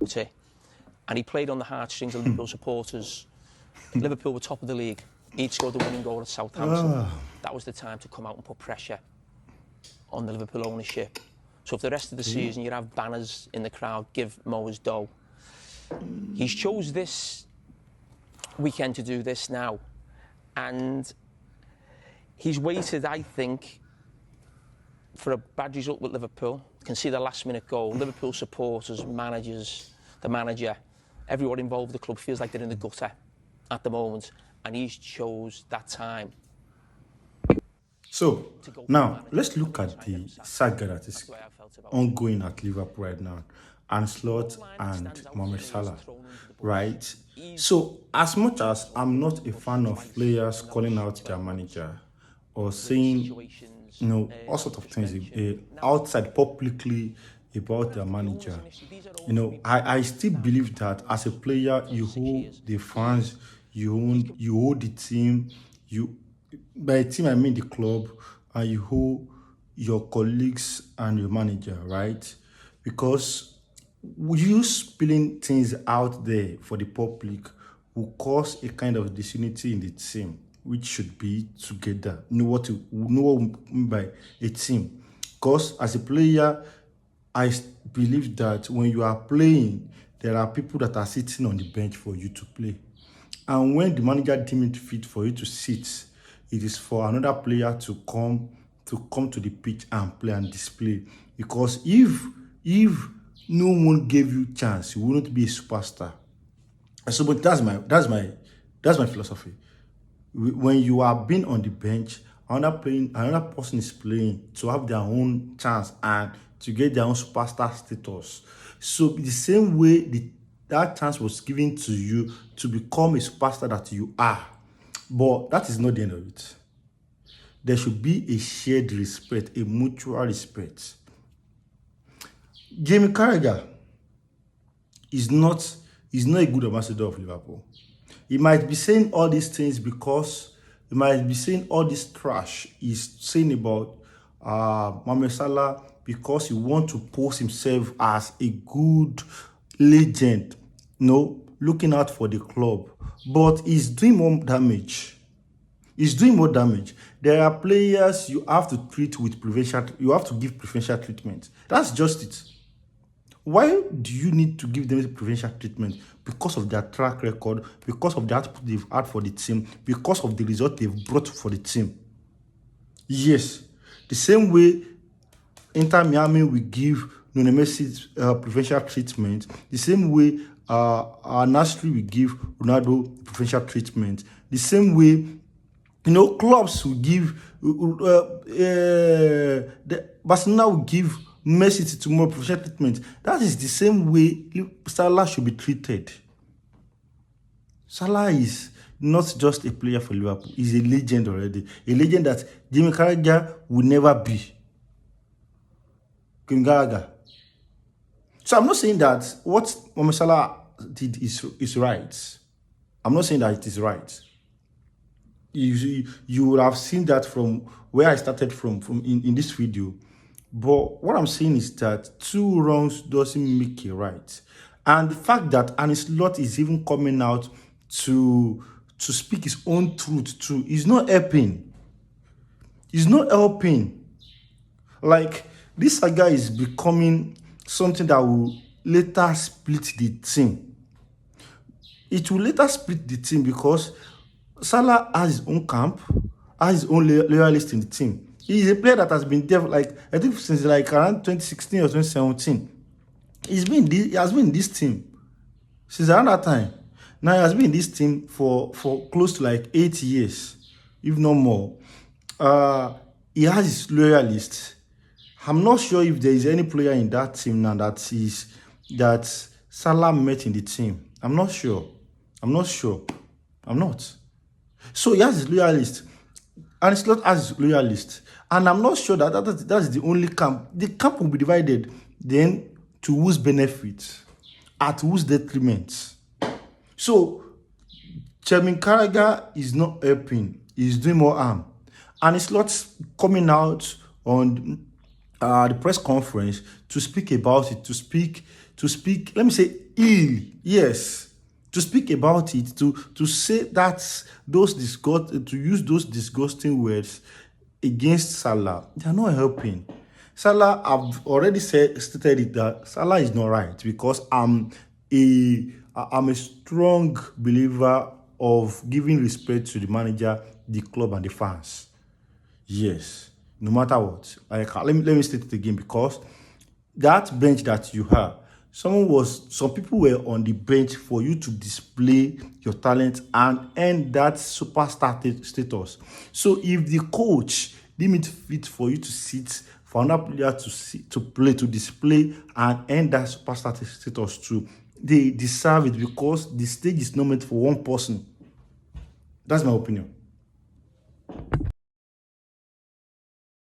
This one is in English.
and he played on the heartstrings of Liverpool supporters. Liverpool were top of the league. He'd scored the winning goal at Southampton. That was the time to come out and put pressure on the Liverpool ownership. So if the rest of the season you have banners in the crowd, give Mo his dough. He's chose this weekend to do this now. And he's waited, I think, for a bad result with Liverpool. You can see the last-minute goal. Liverpool supporters, managers, the manager, everyone involved with the club feels like they're in the gutter at the moment. And he's chose that time. So, now, let's look at the saga that is ongoing at Liverpool right now. Ancelotti and Mohammed Salah, right? So, as much as I'm not a fan of players calling out their manager or saying, all sorts of things outside publicly about their manager, I still believe that as a player, you hold the fans, you hold the team, by team I mean the club, and you hold your colleagues and your manager, right? Because you spilling things out there for the public will cause a kind of disunity in the team, which should be together. What we mean by a team. Because as a player, I believe that when you are playing, there are people that are sitting on the bench for you to play. And when the manager deems it fit for you to sit, it is for another player to come to the pitch and play and display. Because if no one gave you chance, you wouldn't be a superstar. So, but that's my philosophy. When you are being on the bench, another person is playing to have their own chance and to get their own superstar status. So the same way that chance was given to you to become a superstar that you are. But that is not the end of it. There should be a shared respect, a mutual respect. Jamie Carragher is not a good ambassador of Liverpool. He might be saying all these things because he might be saying all this trash he's saying about Mohammed Salah because he wants to post himself as a good legend, looking out for the club. But he's doing more damage. There are players you have to treat with preferential. You have to give preferential treatment. That's just it. Why do you need to give them preferential treatment? Because of their track record, because of the output they've had for the team, because of the result they've brought for the team. Yes, the same way Inter Miami will give Lionel Messi preferential treatment, the same way Nasri will give Ronaldo preferential treatment, the same way clubs will give Barcelona will give Messi to more preferential treatment. That is the same way Salah should be treated. Salah is not just a player for Liverpool. He's a legend already. A legend that Jamie Carragher will never be. Carragher. So I'm not saying that what Mohamed Salah did is right. I'm not saying that it is right. You would have seen that from where I started from in this video. But what I'm saying is that two wrongs doesn't make it right. And the fact that Ancelotti is even coming out to speak his own truth too is not helping. It's not helping. Like, this saga is becoming something that will later split the team. It will later split the team because Salah has his own camp, has his own loyalists in the team. He's a player that has been there, I think since around 2016 or 2017. He has been in this team since around that time. Now he has been in this team for close to 8 years, if not more. He has his loyalists. I'm not sure if there is any player in that team now that Salah met in the team. I'm not sure. I'm not. So he has his loyalists. And Ancelotti has his loyalists. And I'm not sure that's the only camp. The camp will be divided then to whose benefit, at whose detriment. So, Chairman Carragher is not helping. He's doing more harm. And Ancelotti coming out on the press conference to speak about it, to to speak, let me say ill, yes, to speak about it, to say that to use those disgusting words against Salah, they are not helping. Salah, I've already stated it that Salah is not right, because I'm a strong believer of giving respect to the manager, the club, and the fans. Yes, no matter what. Like, let me state it again, because that bench that you have, some people were on the bench for you to display your talent and earn that superstar status. So if the coach deem it fit for you to sit, for another player to play, to display and earn that superstar status too, they deserve it, because the stage is not meant for one person. That's my opinion.